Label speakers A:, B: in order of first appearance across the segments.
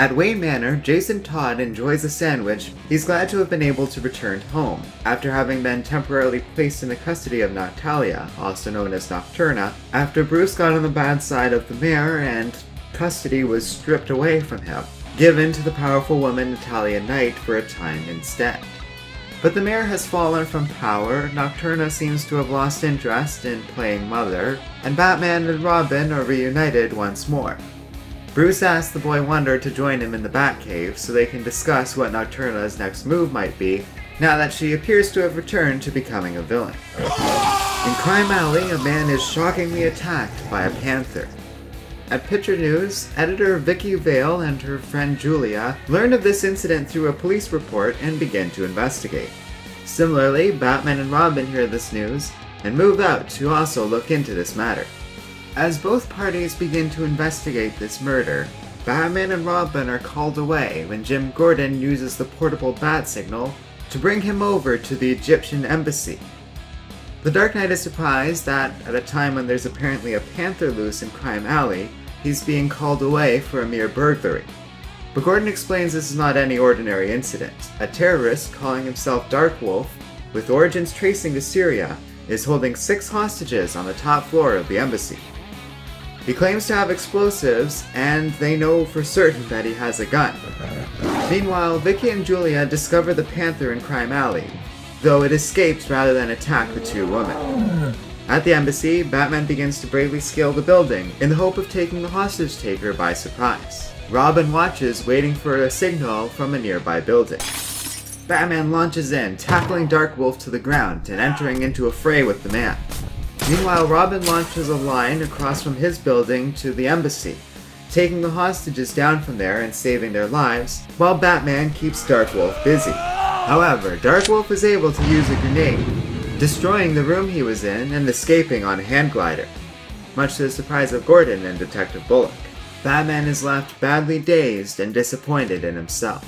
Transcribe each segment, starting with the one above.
A: At Wayne Manor, Jason Todd enjoys a sandwich. He's glad to have been able to return home, after having been temporarily placed in the custody of Natalia, also known as Nocturna, after Bruce got on the bad side of the mayor and custody was stripped away from him, given to the powerful woman Natalia Knight for a time instead. But the mayor has fallen from power, Nocturna seems to have lost interest in playing Mother, and Batman and Robin are reunited once more. Bruce asks the Boy Wonder to join him in the Batcave so they can discuss what Nocturna's next move might be, now that she appears to have returned to becoming a villain. In Crime Alley, a man is shockingly attacked by a panther. At Picture News, editor Vicky Vale and her friend Julia learn of this incident through a police report and begin to investigate. Similarly, Batman and Robin hear this news and move out to also look into this matter. As both parties begin to investigate this murder, Batman and Robin are called away when Jim Gordon uses the portable bat signal to bring him over to the Egyptian embassy. The Dark Knight is surprised that, at a time when there's apparently a panther loose in Crime Alley, he's being called away for a mere burglary. But Gordon explains this is not any ordinary incident. A terrorist calling himself Darkwolf, with origins tracing to Syria, is holding 6 hostages on the top floor of the embassy. He claims to have explosives, and they know for certain that he has a gun. Meanwhile, Vicky and Julia discover the panther in Crime Alley, though it escapes rather than attack the two women. At the embassy, Batman begins to bravely scale the building in the hope of taking the hostage taker by surprise. Robin watches, waiting for a signal from a nearby building. Batman launches in, tackling Darkwolf to the ground and entering into a fray with the man. Meanwhile, Robin launches a line across from his building to the embassy, taking the hostages down from there and saving their lives, while Batman keeps Darkwolf busy. However, Darkwolf is able to use a grenade, destroying the room he was in and escaping on a hand glider, much to the surprise of Gordon and Detective Bullock. Batman is left badly dazed and disappointed in himself.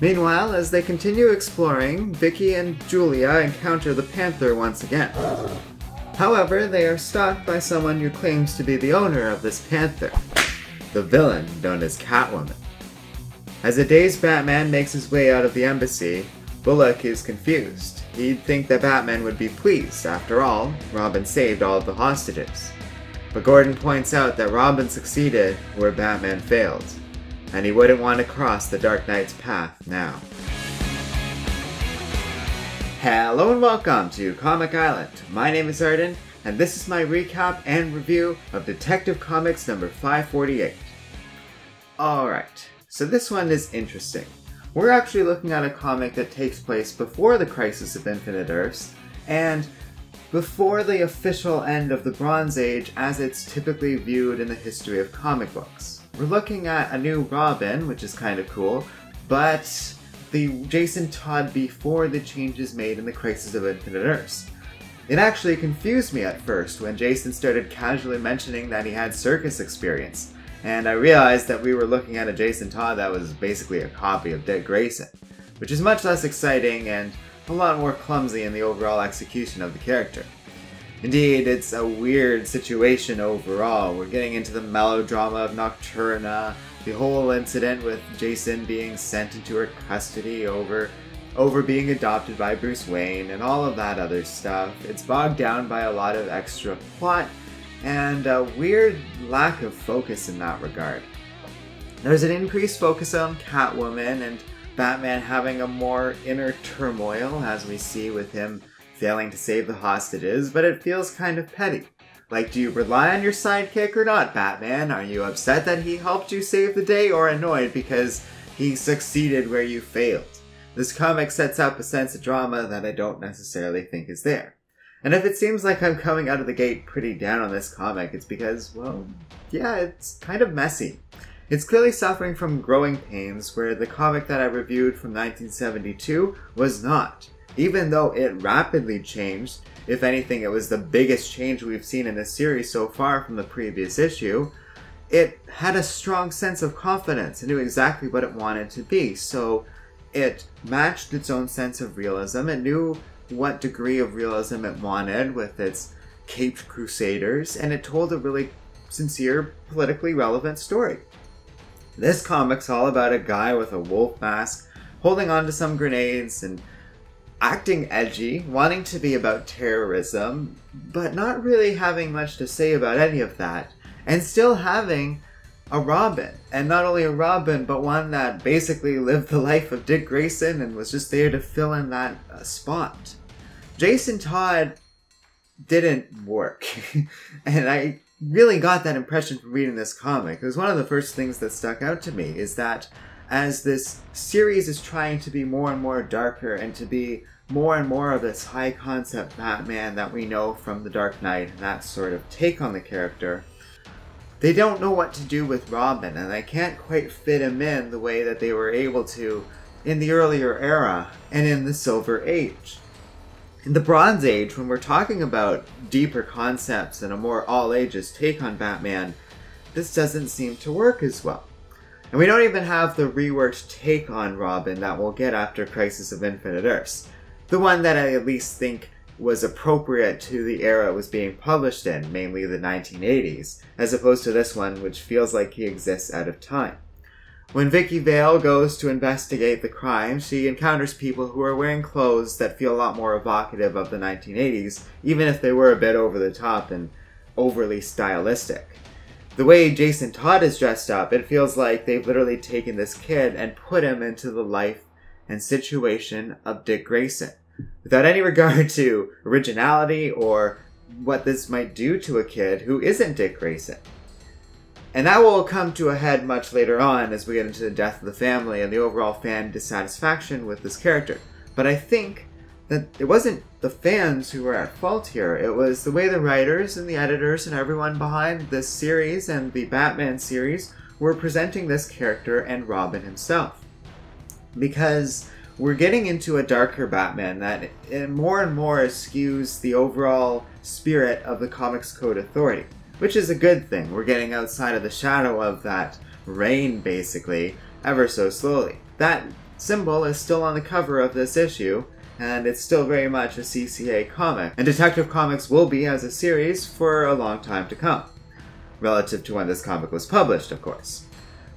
A: Meanwhile, as they continue exploring, Vicky and Julia encounter the Panther once again. However, they are stalked by someone who claims to be the owner of this panther, the villain known as Catwoman. As a dazed Batman makes his way out of the embassy, Bullock is confused. He'd think that Batman would be pleased. After all, Robin saved all of the hostages. But Gordon points out that Robin succeeded where Batman failed, and he wouldn't want to cross the Dark Knight's path now. Hello and welcome to Comic Island. My name is Arden, and this is my recap and review of Detective Comics number 548. Alright, so this one is interesting. We're actually looking at a comic that takes place before the Crisis of Infinite Earths, and before the official end of the Bronze Age as it's typically viewed in the history of comic books. We're looking at a new Robin, which is kind of cool, but the Jason Todd before the changes made in the Crisis of Infinite Earths. It actually confused me at first when Jason started casually mentioning that he had circus experience, and I realized that we were looking at a Jason Todd that was basically a copy of Dick Grayson, which is much less exciting and a lot more clumsy in the overall execution of the character. Indeed, it's a weird situation overall. We're getting into the melodrama of Nocturna, the whole incident with Jason being sent into her custody over being adopted by Bruce Wayne, and all of that other stuff. It's bogged down by a lot of extra plot, and a weird lack of focus in that regard. There's an increased focus on Catwoman, and Batman having a more inner turmoil, as we see with him failing to save the hostages, but it feels kind of petty. Like, do you rely on your sidekick or not, Batman? Are you upset that he helped you save the day, or annoyed because he succeeded where you failed? This comic sets up a sense of drama that I don't necessarily think is there. And if it seems like I'm coming out of the gate pretty down on this comic, it's because, well, yeah, it's kind of messy. It's clearly suffering from growing pains, where the comic that I reviewed from 1972 was not. Even though it rapidly changed, if anything it was the biggest change we've seen in this series so far from the previous issue, it had a strong sense of confidence and knew exactly what it wanted to be, so it matched its own sense of realism. It knew what degree of realism it wanted with its caped crusaders, and it told a really sincere, politically relevant story. This comic's all about a guy with a wolf mask holding on to some grenades and acting edgy, wanting to be about terrorism, but not really having much to say about any of that, and still having a Robin. And not only a Robin, but one that basically lived the life of Dick Grayson and was just there to fill in that spot. Jason Todd didn't work. And I really got that impression from reading this comic. It was one of the first things that stuck out to me, is that as this series is trying to be more and more darker and to be more and more of this high concept Batman that we know from The Dark Knight and that sort of take on the character, they don't know what to do with Robin, and they can't quite fit him in the way that they were able to in the earlier era and in the Silver Age. In the Bronze Age, when we're talking about deeper concepts and a more all-ages take on Batman, this doesn't seem to work as well. And we don't even have the reworked take on Robin that we'll get after Crisis of Infinite Earths. The one that I at least think was appropriate to the era it was being published in, mainly the 1980s, as opposed to this one, which feels like he exists out of time. When Vicky Vale goes to investigate the crime, she encounters people who are wearing clothes that feel a lot more evocative of the 1980s, even if they were a bit over the top and overly stylistic. The way Jason Todd is dressed up, it feels like they've literally taken this kid and put him into the life and situation of Dick Grayson, without any regard to originality or what this might do to a kid who isn't Dick Grayson. And that will come to a head much later on as we get into the death of the family and the overall fan dissatisfaction with this character. But I think that it wasn't the fans who were at fault here. It was the way the writers and the editors and everyone behind this series and the Batman series were presenting this character and Robin himself. Because we're getting into a darker Batman that more and more skews the overall spirit of the Comics Code Authority, which is a good thing. We're getting outside of the shadow of that reign, basically, ever so slowly. That symbol is still on the cover of this issue, and it's still very much a CCA comic. And Detective Comics will be as a series for a long time to come, relative to when this comic was published, of course.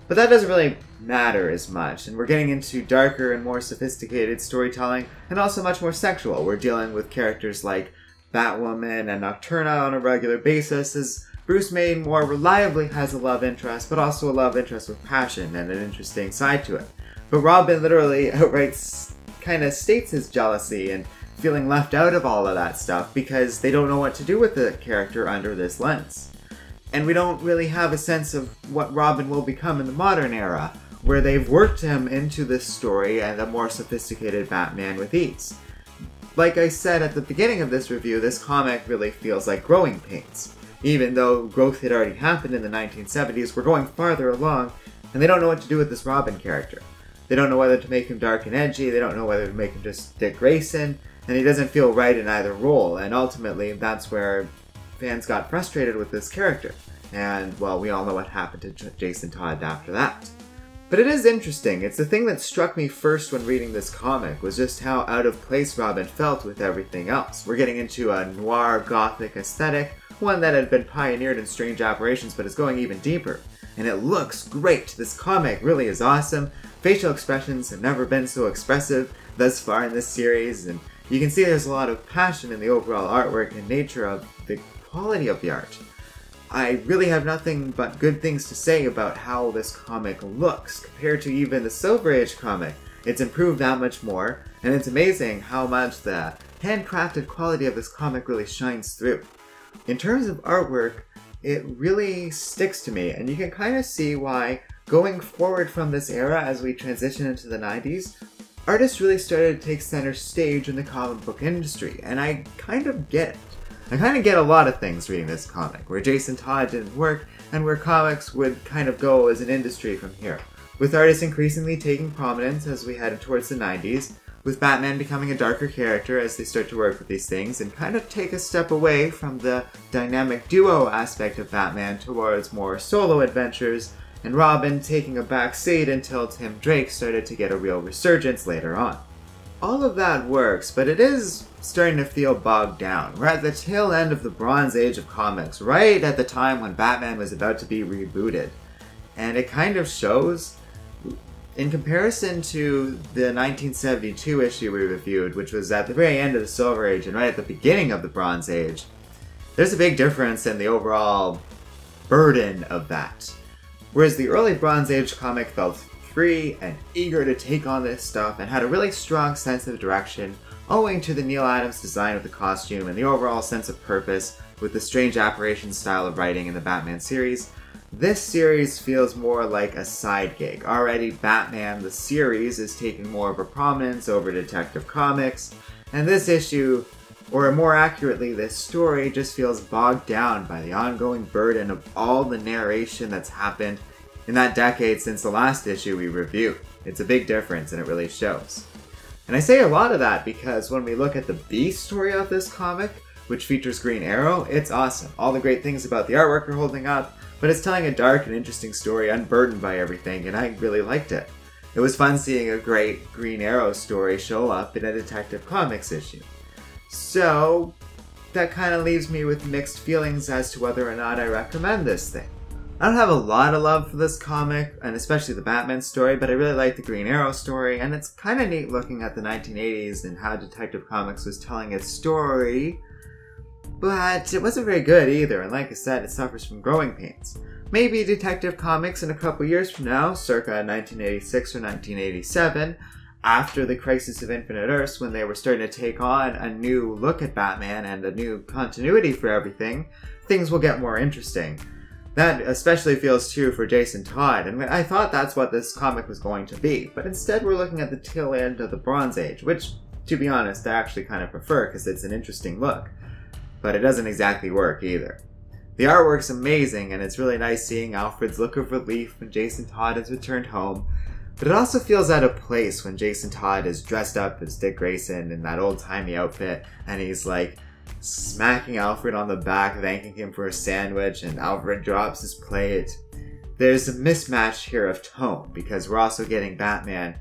A: But that doesn't really matter as much, and we're getting into darker and more sophisticated storytelling, and also much more sexual. We're dealing with characters like Batwoman and Nocturna on a regular basis, as Bruce Wayne more reliably has a love interest, but also a love interest with passion and an interesting side to it. But Robin literally outright kind of states his jealousy and feeling left out of all of that stuff because they don't know what to do with the character under this lens. And we don't really have a sense of what Robin will become in the modern era, where they've worked him into this story and a more sophisticated Batman with ease. Like I said at the beginning of this review, this comic really feels like growing pains. Even though growth had already happened in the 1970s, we're going farther along, and they don't know what to do with this Robin character. They don't know whether to make him dark and edgy, they don't know whether to make him just Dick Grayson, and he doesn't feel right in either role, and ultimately that's where fans got frustrated with this character. And, well, we all know what happened to Jason Todd after that. But it is interesting. It's the thing that struck me first when reading this comic, was just how out of place Robin felt with everything else. We're getting into a noir gothic aesthetic, one that had been pioneered in Strange Apparitions but is going even deeper. And it looks great! This comic really is awesome. Facial expressions have never been so expressive thus far in this series, and you can see there's a lot of passion in the overall artwork and nature of the quality of the art. I really have nothing but good things to say about how this comic looks compared to even the Silver Age comic. It's improved that much more, and it's amazing how much the handcrafted quality of this comic really shines through. In terms of artwork, it really sticks to me, and you can kind of see why, going forward from this era as we transition into the 90s, artists really started to take center stage in the comic book industry, and I kind of get it. I kind of get a lot of things reading this comic, where Jason Todd didn't work, and where comics would kind of go as an industry from here. With artists increasingly taking prominence as we head towards the 90s, with Batman becoming a darker character as they start to work with these things, and kind of take a step away from the dynamic duo aspect of Batman towards more solo adventures, and Robin taking a back seat until Tim Drake started to get a real resurgence later on. All of that works, but it is starting to feel bogged down. We're at the tail end of the Bronze Age of comics, right at the time when Batman was about to be rebooted. and it kind of shows. In comparison to the 1972 issue we reviewed, which was at the very end of the Silver Age and right at the beginning of the Bronze Age, there's a big difference in the overall burden of that. Whereas the early Bronze Age comic felt free and eager to take on this stuff and had a really strong sense of direction owing to the Neil Adams design of the costume and the overall sense of purpose with the strange apparition style of writing in the Batman series, this series feels more like a side gig. Already Batman the series is taking more of a prominence over Detective Comics, and this issue, or more accurately this story, just feels bogged down by the ongoing burden of all the narration that's happened in that decade since the last issue we reviewed. It's a big difference and it really shows. And I say a lot of that because when we look at the B story of this comic, which features Green Arrow, it's awesome. All the great things about the artwork are holding up, but it's telling a dark and interesting story unburdened by everything, and I really liked it. It was fun seeing a great Green Arrow story show up in a Detective Comics issue. So, that kind of leaves me with mixed feelings as to whether or not I recommend this thing. I don't have a lot of love for this comic, and especially the Batman story, but I really like the Green Arrow story, and it's kind of neat looking at the 1980s and how Detective Comics was telling its story. But it wasn't very good either, and like I said, it suffers from growing pains. Maybe Detective Comics in a couple years from now, circa 1986 or 1987, after the Crisis of Infinite Earths, when they were starting to take on a new look at Batman and a new continuity for everything, things will get more interesting. That especially feels true for Jason Todd, and I thought that's what this comic was going to be, but instead we're looking at the tail end of the Bronze Age, which, to be honest, I actually kind of prefer because it's an interesting look. But it doesn't exactly work either. The artwork's amazing, and it's really nice seeing Alfred's look of relief when Jason Todd has returned home, but it also feels out of place when Jason Todd is dressed up as Dick Grayson in that old-timey outfit, and he's like smacking Alfred on the back, thanking him for a sandwich, and Alfred drops his plate. There's a mismatch here of tone, because we're also getting Batman,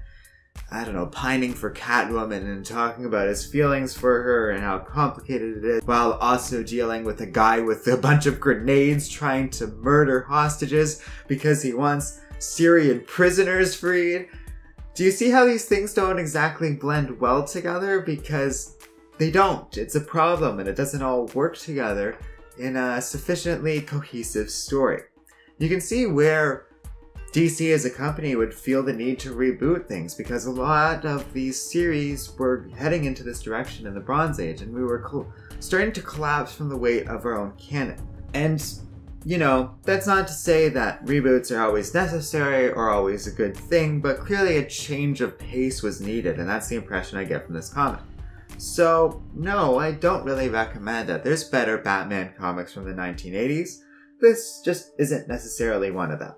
A: I don't know, pining for Catwoman and talking about his feelings for her and how complicated it is, while also dealing with a guy with a bunch of grenades trying to murder hostages because he wants Syrian prisoners freed. Do you see how these things don't exactly blend well together? Because they don't. It's a problem and it doesn't all work together in a sufficiently cohesive story. You can see where DC as a company would feel the need to reboot things because a lot of these series were heading into this direction in the Bronze Age and we were starting to collapse from the weight of our own canon. And, you know, that's not to say that reboots are always necessary or always a good thing, but clearly a change of pace was needed, and that's the impression I get from this comic. So, no, I don't really recommend it. There's better Batman comics from the 1980s. This just isn't necessarily one of them.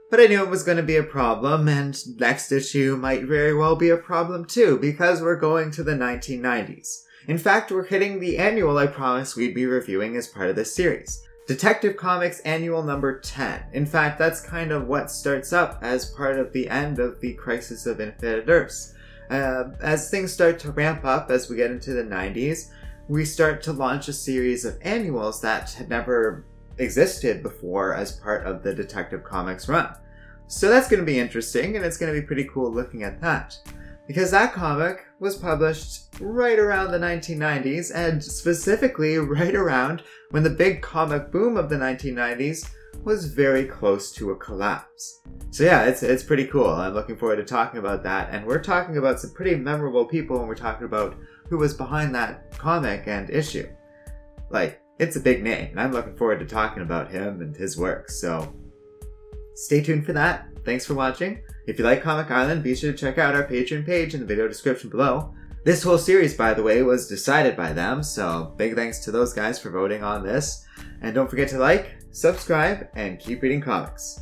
A: But I knew it was going to be a problem, and next issue might very well be a problem too, because we're going to the 1990s. In fact, we're hitting the annual I promised we'd be reviewing as part of this series. Detective Comics Annual number 10. In fact, that's kind of what starts up as part of the end of the Crisis of Infinite Earths. As things start to ramp up as we get into the 90s, we start to launch a series of annuals that had never existed before as part of the Detective Comics run. So that's going to be interesting, and it's going to be pretty cool looking at that. Because that comic was published right around the 1990s, and specifically right around when the big comic boom of the 1990s was very close to a collapse. So yeah, it's pretty cool. I'm looking forward to talking about that, and we're talking about some pretty memorable people when we're talking about who was behind that comic and issue. Like, it's a big name, and I'm looking forward to talking about him and his work, so stay tuned for that. Thanks for watching. If you like Comic Island, be sure to check out our Patreon page in the video description below. This whole series, by the way, was decided by them, so big thanks to those guys for voting on this. And don't forget to like, subscribe, and keep reading comics.